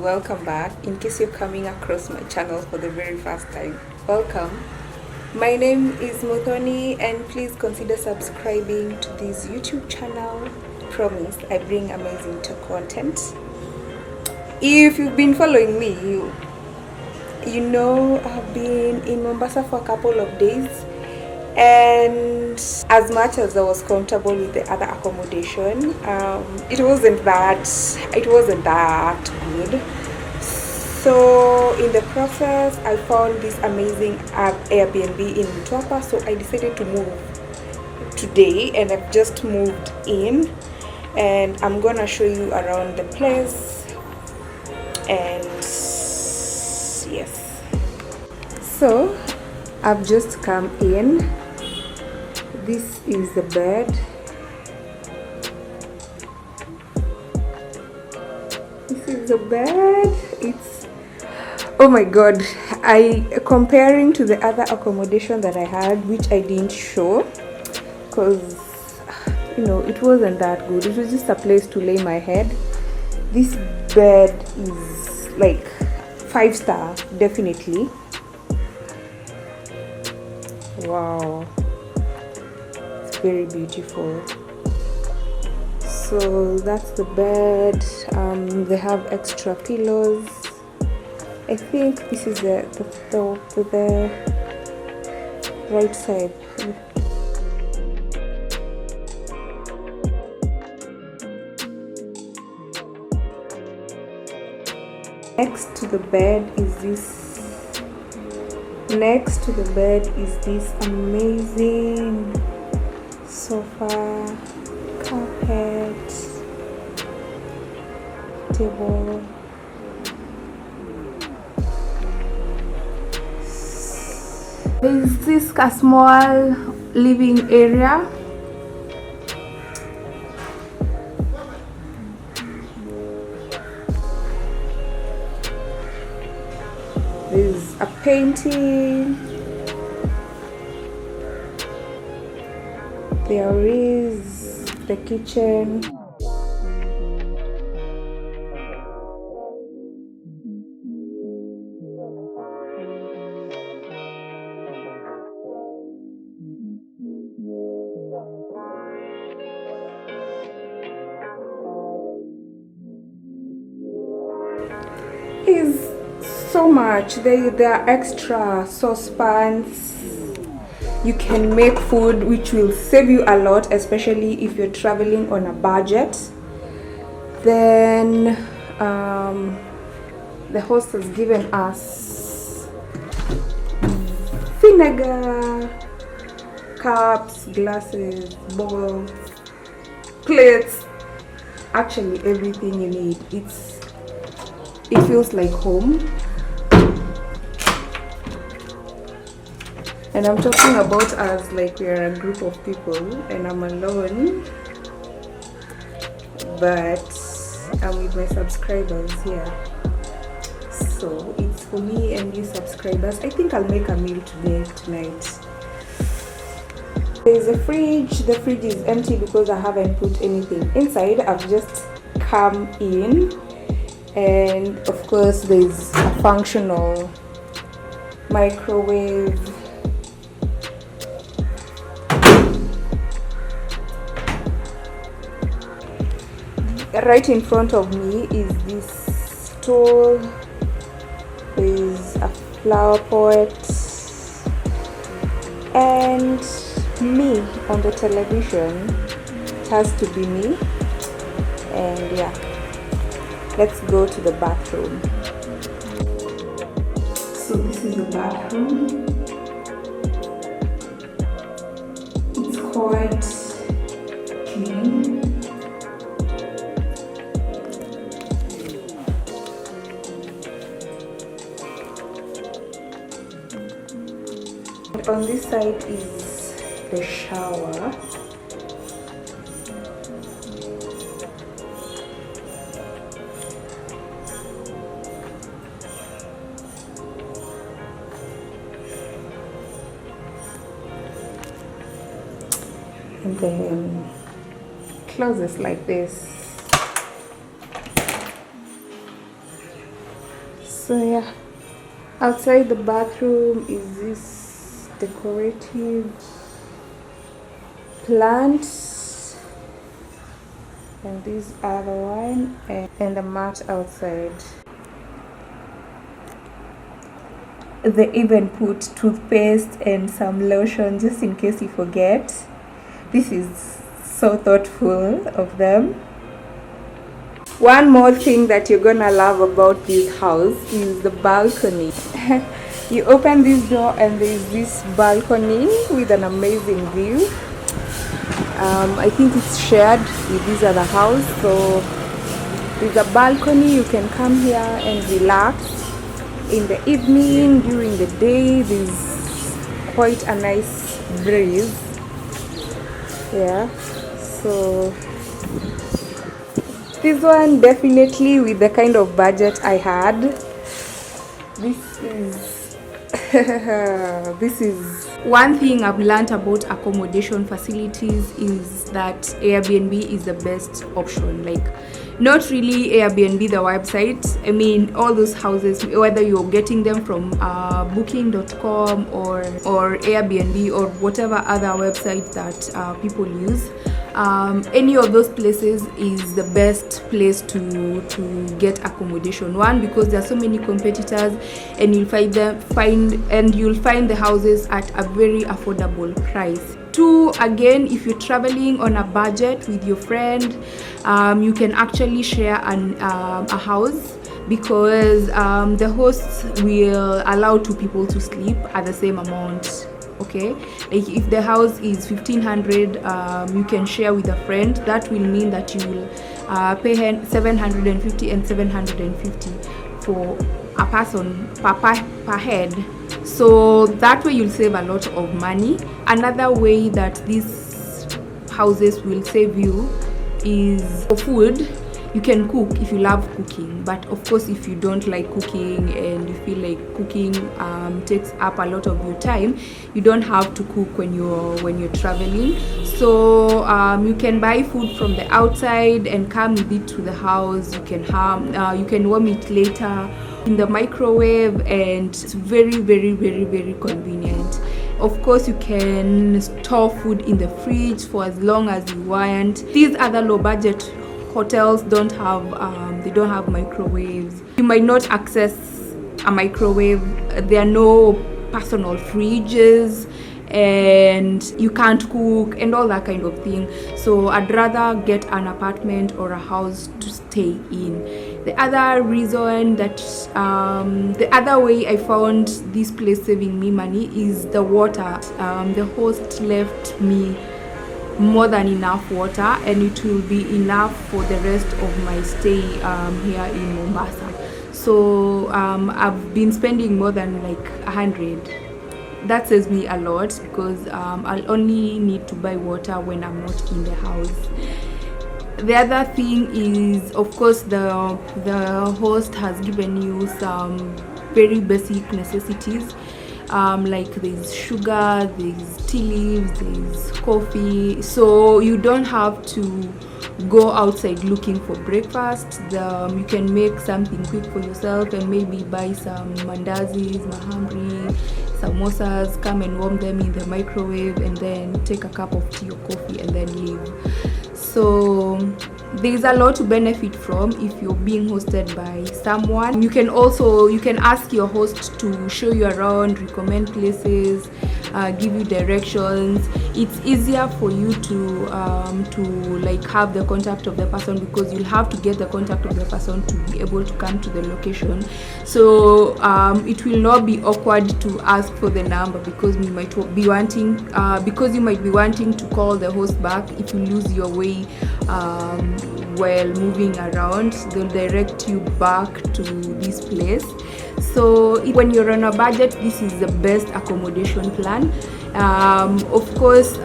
welcome back. In case you're coming across my channel for the very first time, welcome. My name is Muthoni, and please consider subscribing to this YouTube channel. Promise I bring amazing content. If you've been following me, you know I've been in Mombasa for a couple of days, and as much as I was comfortable with the other accommodation, it wasn't that good. So in the process, I found this amazing Airbnb in Mtwapa, so I decided to move today, and I've just moved in, and I'm gonna show you around the place. And yes, so I've just come in. This is the bed. It's, oh my god, comparing to the other accommodation that I had, which I didn't show because it wasn't that good. It was just a place to lay my head. This bed is like 5-star, definitely. Wow, it's very beautiful. So that's the bed. They have extra pillows. I think this is the right side. Next to the bed is this amazing sofa, carpet, table. There's this small living area. There's a painting. There is the kitchen. Is so much. There are extra saucepans. You can make food, which will save you a lot, especially if you're traveling on a budget. Then the host has given us vinegar, cups, glasses, bowls, plates, actually everything you need. It feels like home. And I'm talking about us like we're a group of people, and I'm alone, but I'm with my subscribers here. So it's for me and you subscribers. I think I'll make a meal tonight. There's a fridge. The fridge is empty because I haven't put anything inside. I've just come in. And of course there's a functional microwave. Right in front of me is this stool. There's a flower pot and me on the television. It has to be me. And yeah, let's go to the bathroom. So this is the bathroom. It's quite clean. And on this side is the shower. And then closes like this. So yeah, outside the bathroom is this decorative plant, and this other one, and the mat outside. They even put toothpaste and some lotion just in case you forget. This is so thoughtful of them. One more thing that you're gonna love about this house is the balcony. You open this door and there's this balcony with an amazing view. I think it's shared with this other house, so there's a balcony. You can come here and relax. In the evening, during the day, there's quite a nice breeze. Yeah, so this one definitely with the kind of budget I had. This is this is one thing I've learned about accommodation facilities is that Airbnb is the best option. Like, not really Airbnb the website. I mean, all those houses, whether you're getting them from booking.com or Airbnb or whatever other website that people use, any of those places is the best place to get accommodation. One, because there are so many competitors, and you'll find the houses at a very affordable price. Two, again, if you're traveling on a budget with your friend, you can actually share a house, because the hosts will allow two people to sleep at the same amount. Okay, like if the house is 1,500, you can share with a friend. That will mean that you will pay 750 and 750 for a person per head. So that way you'll save a lot of money. Another way that these houses will save you is for food. You can cook if you love cooking, but of course if you don't like cooking and you feel like cooking takes up a lot of your time, you don't have to cook when you're traveling. So you can buy food from the outside and come with it to the house. You can warm it later in the microwave, and it's very, very, very, very convenient. Of course, you can store food in the fridge for as long as you want. These other low budget hotels don't have microwaves. You might not access a microwave. There are no personal fridges, and you can't cook and all that kind of thing. So I'd rather get an apartment or a house to stay in. The other reason that the other way I found this place saving me money is the water. The host left me more than enough water, and it will be enough for the rest of my stay here in Mombasa. So I've been spending more than like 100. That saves me a lot, because I'll only need to buy water when I'm not in the house. The other thing is, of course, the host has given you some very basic necessities. Like there's sugar, there's tea leaves, there's coffee, so you don't have to go outside looking for breakfast. You can make something quick for yourself and maybe buy some mandazis, mahamri, samosas, come and warm them in the microwave, and then take a cup of tea or coffee and then leave. So there's a lot to benefit from if you're being hosted by someone. You can ask your host to show you around, recommend places, give you directions. It's easier for you to like have the contact of the person, because you'll have to get the contact of the person to be able to come to the location. So it will not be awkward to ask for the number, because you might be wanting to call the host back if you lose your way while moving around. They'll direct you back to this place. So when you're on a budget, this is the best accommodation plan. Of course,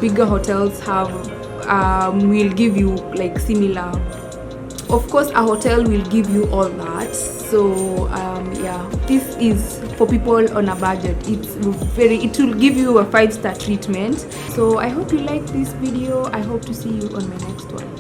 bigger hotels will give you like similar. Of course, a hotel will give you all that. So yeah, this is for people on a budget. It will give you a 5-star treatment. So I hope you like this video. I hope to see you on my next one.